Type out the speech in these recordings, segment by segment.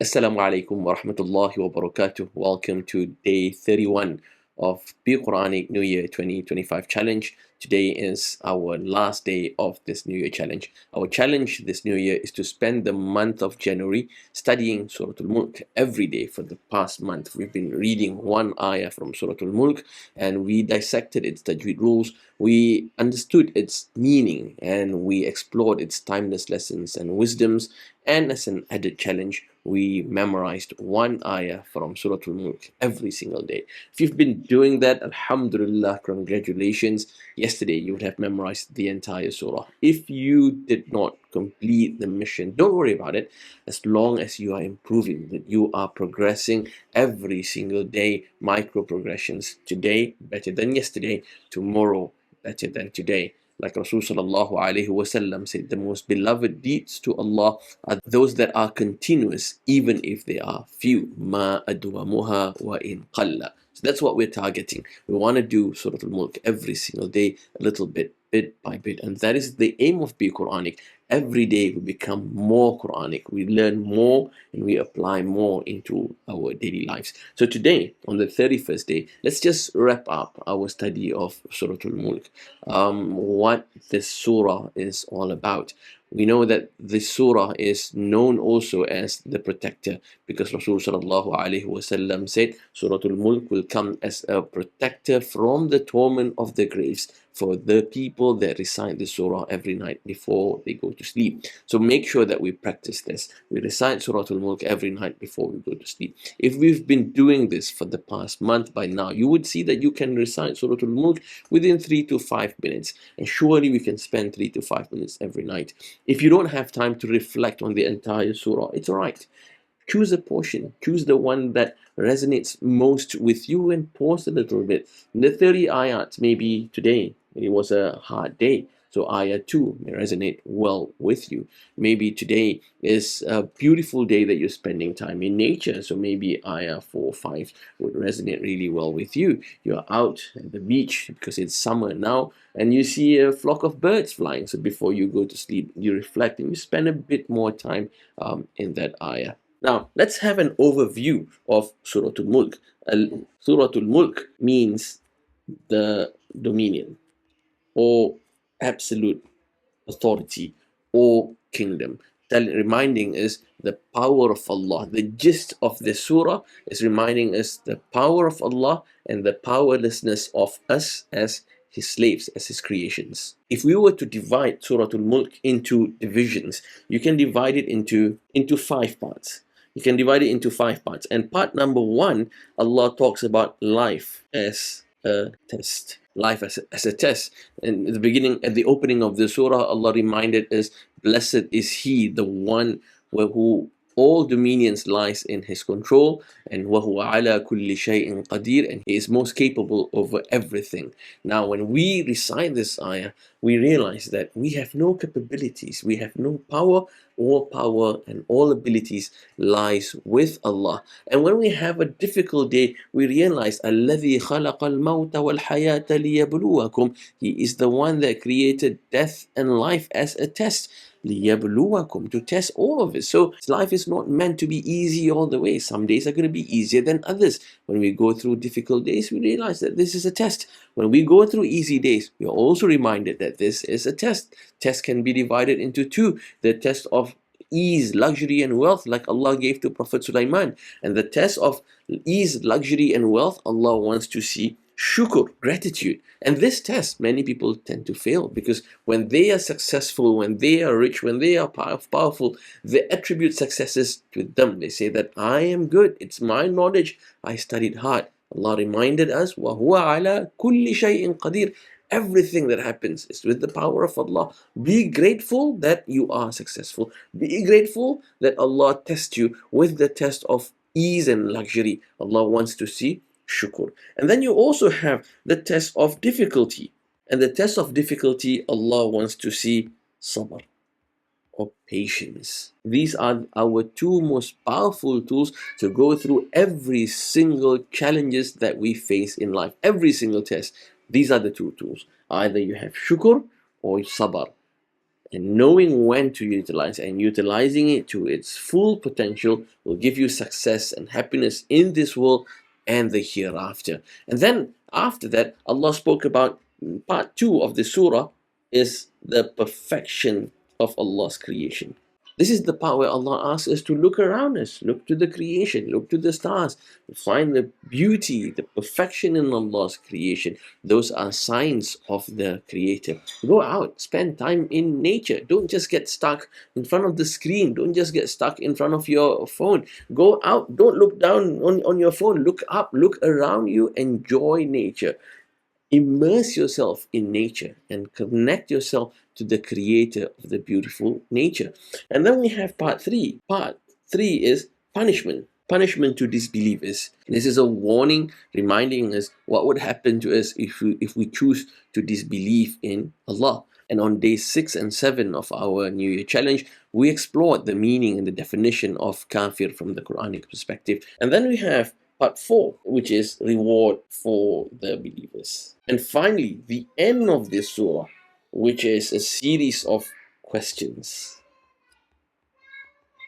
Assalamu alaikum wa rahmatullahi wa barakatuh. Welcome to day 31 of Be Quranic New Year 2025 challenge. Today is our last day of this New Year challenge. Our challenge this New Year is to spend the month of January studying Surah al-Mulk every day for the past month. We've been reading one ayah from Surah al-Mulk and we dissected its tajweed rules. We understood its meaning and we explored its timeless lessons and wisdoms. And as an added challenge, we memorized one ayah from Surah al-Mulk every single day. If you've been doing that, alhamdulillah, congratulations. Yesterday you would have memorized the entire surah. If you did not complete the mission, don't worry about it. As long as you are improving, that you are progressing every single day, micro progressions. Today better than yesterday, tomorrow better than today. Like Rasul sallallahu alaihi wasallam said, the most beloved deeds to Allah are those that are continuous, even if they are few. Ma adwamuha wa in qalla. So that's what we're targeting. We want to do Surah Al-Mulk every single day, a little bit, bit by bit. And that is the aim of Be Quranic. Every day we become more Quranic. We learn more and we apply more into our daily lives. So today, on the 31st day, let's just wrap up our study of Surah Al-Mulk. What this surah is all about. We know that this surah is known also as the protector because Rasul sallallahu alaihi wasallam said Surah Al-Mulk will come as a protector from the torment of the graves for the people that recite the surah every night before they go to sleep. So make sure that we practice this. We recite Surah Al-Mulk every night before we go to sleep. If we've been doing this for the past month by now, you would see that you can recite Surah Al-Mulk within 3 to 5 minutes. And surely we can spend 3 to 5 minutes every night. If you don't have time to reflect on the entire surah, it's all right. Choose a portion, choose the one that resonates most with you and pause a little bit. The 30 ayats, maybe today, it was a hard day, so ayah 2 may resonate well with you. Maybe today is a beautiful day that you're spending time in nature, so maybe ayah 4 or 5 would resonate really well with you. You're out at the beach because it's summer now, and you see a flock of birds flying, so before you go to sleep, you reflect and you spend a bit more time in that ayah. Now, let's have an overview of Surah Al-Mulk. Surah Al-Mulk means the dominion or absolute authority or kingdom. Reminding us the power of Allah. The gist of the surah is reminding us the power of Allah and the powerlessness of us as his slaves, as his creations. If we were to divide Surah Al-Mulk into divisions, you can divide it into 5 parts. You can divide it into 5 parts. And part number 1, Allah talks about life as a test. Life as a test. And at the beginning, at the opening of the surah, Allah reminded us, blessed is he, the one who all dominions lies in his control, and وَهُوَ عَلَى كُلِّ شَيْءٍ قَدِيرٍ, and he is most capable over everything. Now, when we recite this ayah, we realize that we have no capabilities, we have no power. All power and all abilities lies with Allah. And when we have a difficult day, we realize الَّذِي خَلَقَ الْمَوْتَ وَالْحَيَاةَ لِيَبْلُوَكُمْ. He is the one that created death and life as a test. لِيَبْلُوَكُمْ, to test all of it. So life is not meant to be easy all the way. Some days are going to be easier than others. When we go through difficult days, we realize that this is a test. When we go through easy days, we are also reminded that this is a test. Test can be divided into 2. The test of ease, luxury and wealth, like Allah gave to Prophet Sulaiman. And the test of ease, luxury and wealth, Allah wants to see shukr, gratitude. And this test, many people tend to fail because when they are successful, when they are rich, when they are powerful, they attribute successes to them. They say that I am good, it's my knowledge, I studied hard. Allah reminded us, وَهُوَ عَلَى كُلِّ شَيْءٍ قَدِيرٍ. Everything that happens is with the power of Allah. Be grateful that you are successful. Be grateful that Allah tests you with the test of ease and luxury. Allah wants to see shukr. And then you also have the test of difficulty. And the test of difficulty, Allah wants to see sabr, or patience. These are our 2 most powerful tools to go through every single challenges that we face in life. Every single test. These are the 2 tools. Either you have shukr or sabr. And knowing when to utilize and utilizing it to its full potential will give you success and happiness in this world and the hereafter. And then after that, Allah spoke about part 2 of the surah is the perfection of Allah's creation. This is the part where Allah asks us to look around us, look to the creation, look to the stars, find the beauty, the perfection in Allah's creation. Those are signs of the Creator. Go out, spend time in nature. Don't just get stuck in front of the screen. Don't just get stuck in front of your phone. Go out, don't look down on your phone. Look up, look around you, enjoy nature. Immerse yourself in nature and connect yourself to the creator of the beautiful nature. And then we have part 3. Part 3 is punishment. Punishment to disbelievers. This is a warning reminding us what would happen to us if we choose to disbelieve in Allah. And on day 6 and 7 of our New Year challenge, we explored the meaning and the definition of kafir from the Quranic perspective. And then we have part 4, which is reward for the believers. And finally, the end of this surah, which is a series of questions,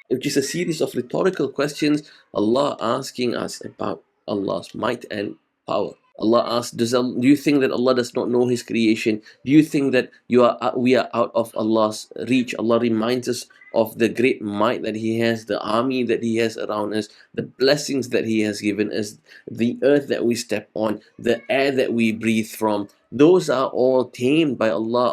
which is a series of rhetorical questions, Allah asking us about Allah's might and power. Allah asks, do you think that Allah does not know His creation? Do you think that we are out of Allah's reach? Allah reminds us of the great might that He has, the army that He has around us, the blessings that He has given us, the earth that we step on, the air that we breathe from. Those are all tamed by Allah.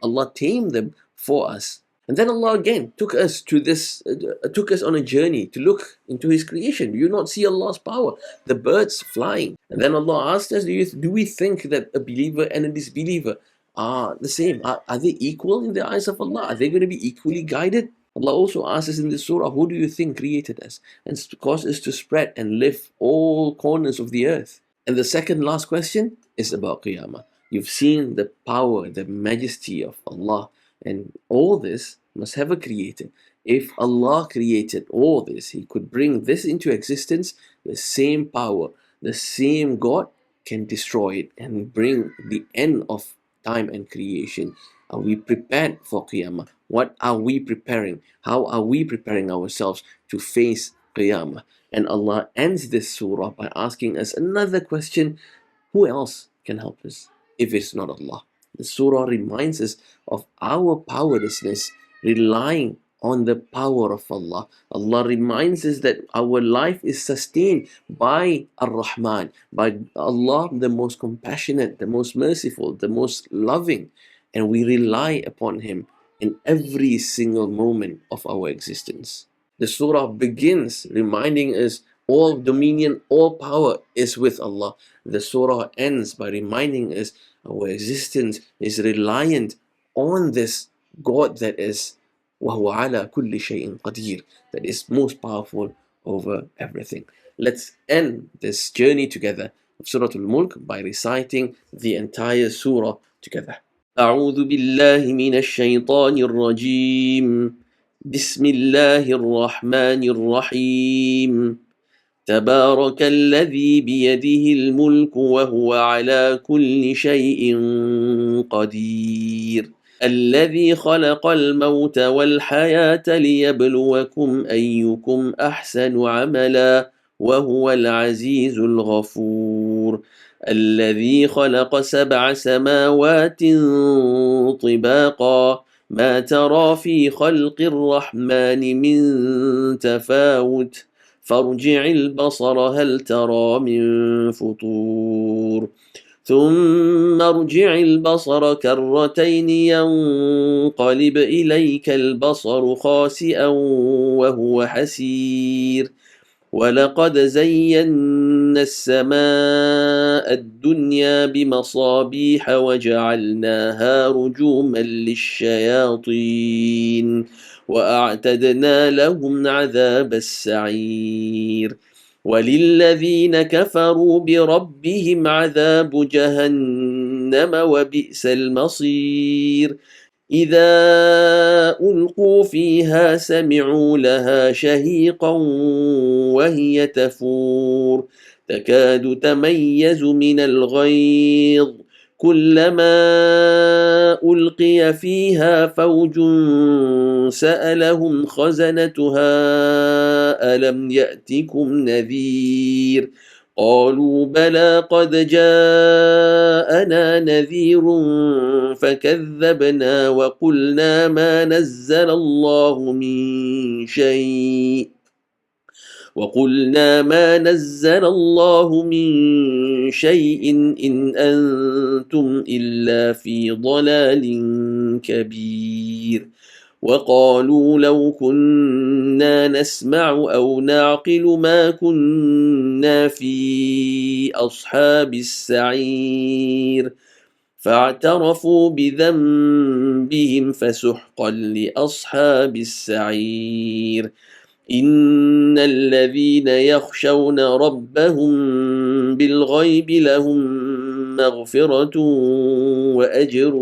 Allah tamed them for us. And then Allah again took us on a journey to look into His creation. Do you not see Allah's power? The birds flying. And then Allah asked us, do we think that a believer and a disbeliever are the same? Are they equal in the eyes of Allah? Are they going to be equally guided? Allah also asks us in this surah, who do you think created us and caused us to spread and live all corners of the earth? And the second last question is about Qiyamah. You've seen the power, the majesty of Allah. And all this must have a creator. If Allah created all this, He could bring this into existence. The same power, the same God can destroy it and bring the end of time and creation. Are we prepared for Qiyamah? What are we preparing? How are we preparing ourselves to face Qiyamah? And Allah ends this surah by asking us another question. Who else can help us if it's not Allah? The surah reminds us of our powerlessness, relying on the power of Allah. Allah reminds us that our life is sustained by Ar-Rahman, by Allah, the most compassionate, the most merciful, the most loving, and we rely upon Him in every single moment of our existence. The surah begins reminding us all dominion, all power is with Allah. The surah ends by reminding us our existence is reliant on this God that is وَهُوَ عَلَى كُلِّ شَيْءٍ قَدِيرٌ, that is most powerful over everything. Let's end this journey together of Surah al-Mulk by reciting the entire surah together. أعوذ بالله من الشيطان الرجيم. بسم الله الرحمن الرحيم. تبارك الذي بيده الملك وهو على كل شيء قدير. الذي خلق الموت والحياة ليبلوكم أيكم أحسن عملا وهو العزيز الغفور. الذي خلق 7 سماوات طباقا ما ترى في خلق الرحمن من تفاوت فارجع البصر هل ترى من فطور ثم ارجع البصر كرتين ينقلب إليك البصر خاسئا وهو حسير ولقد زينا السماء الدنيا بمصابيح وجعلناها رجوما للشياطين وأعتدنا لهم عذاب السعير وللذين كفروا بربهم عذاب جهنم وبئس المصير إذا ألقوا فيها سمعوا لها شهيقا وهي تفور تكاد تميز من الغيظ كلما ألقي فيها فوج سألهم خزنتها ألم يأتكم نذير قالوا بلى قد جاءنا نذير فكذبنا وقلنا ما نزل الله من شيء إن أنتم إلا في ضلال كبير وقالوا لو كنا نسمع أو نعقل ما كنا في أصحاب السعير فاعترفوا بذنبهم فسحقا لأصحاب السعير إن الذين يخشون ربهم بالغيب لهم مغفرة وأجر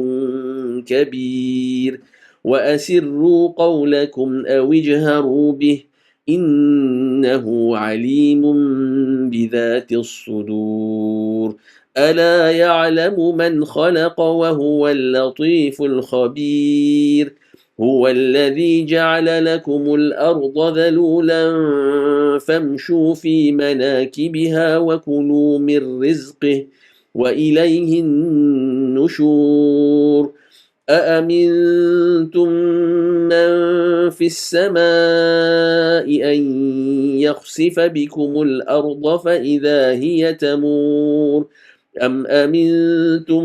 كبير وأسروا قولكم أو اجهروا به إنه عليم بذات الصدور ألا يعلم من خلق وهو اللطيف الخبير هو الذي جعل لكم الأرض ذلولا فامشوا في مناكبها وكلوا من رزقه وإليه النشور أأمنتم من في السماء أن يخسف بكم الأرض فإذا هي تمور أم أمنتم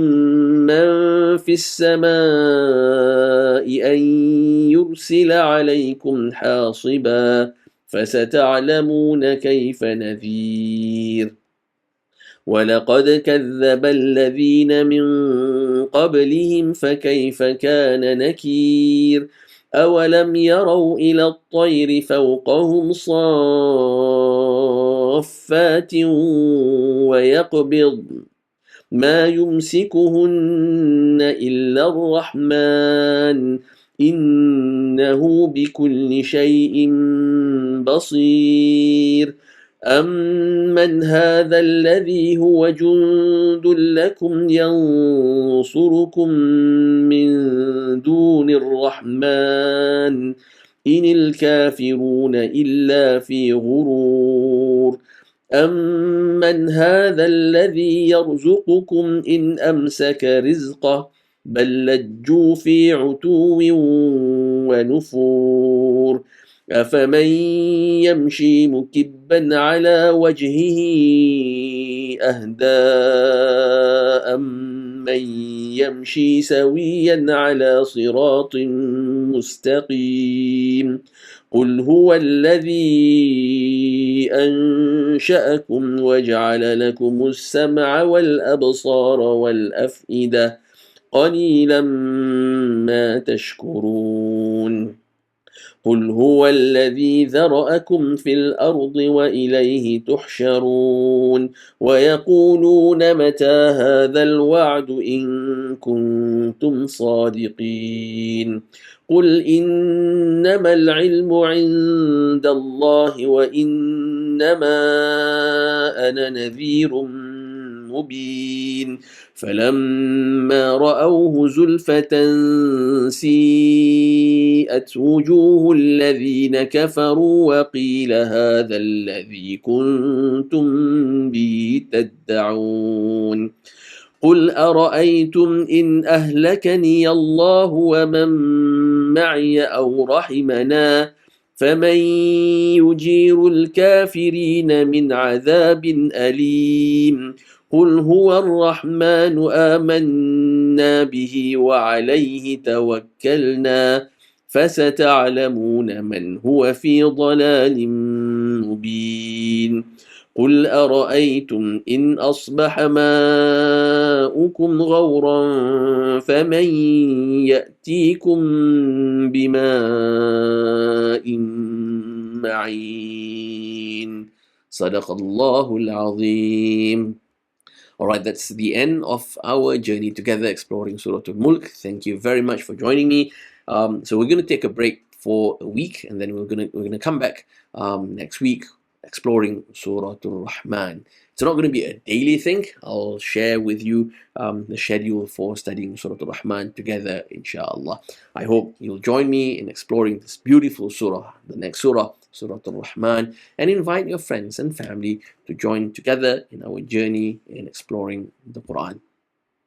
من في السماء أن يرسل عليكم حاصبا فستعلمون كيف نذير ولقد كذب الذين من قبلهم فكيف كان نكير أولم يروا إلى الطير فوقهم صافات ويقبض ما يمسكهن إلا الرحمن إنه بكل شيء بصير أمن هذا الذي هو جند لكم ينصركم من دون الرحمن إن الكافرون إلا في غرور أمن هذا الذي يرزقكم إن أمسك رزقه بل لجوا في عتو ونفور أفمن يمشي مكبا على وجهه أهدى أمن يمشي سويا على صراط مستقيم قل هو الذي أنشأكم وجعل لكم السمع والأبصار والأفئدة قليلا ما تشكرون قل هو الذي ذرأكم في الأرض وإليه تحشرون ويقولون متى هذا الوعد إن كنتم صادقين قل إنما العلم عند الله وإنما أنا نذير مبين فلما رأوه زلفة سيئت وجوه الذين كفروا وقيل هذا الذي كنتم به تدعون قل أرأيتم إن أهلكني الله ومن معي أو رحمنا فمن يجير الكافرين من عذاب أليم قل هو الرحمن آمنا به وعليه توكلنا فستعلمون من هو في ضلال مبين قل أرأيتم إن أصبح ماؤكم غورا فمن يأتيكم بماء معين صدق الله العظيم. Alright, that's the end of our journey together exploring Surah al-Mulk. Thank you very much for joining me. So we're going to take a break for a week and then we're gonna come back next week exploring Surah Al-Rahman. It's not going to be a daily thing. I'll share with you the schedule for studying Surah Al-Rahman together, inshallah. I hope you'll join me in exploring this beautiful surah, the next surah, Surah Al-Rahman, and invite your friends and family to join together in our journey in exploring the Quran.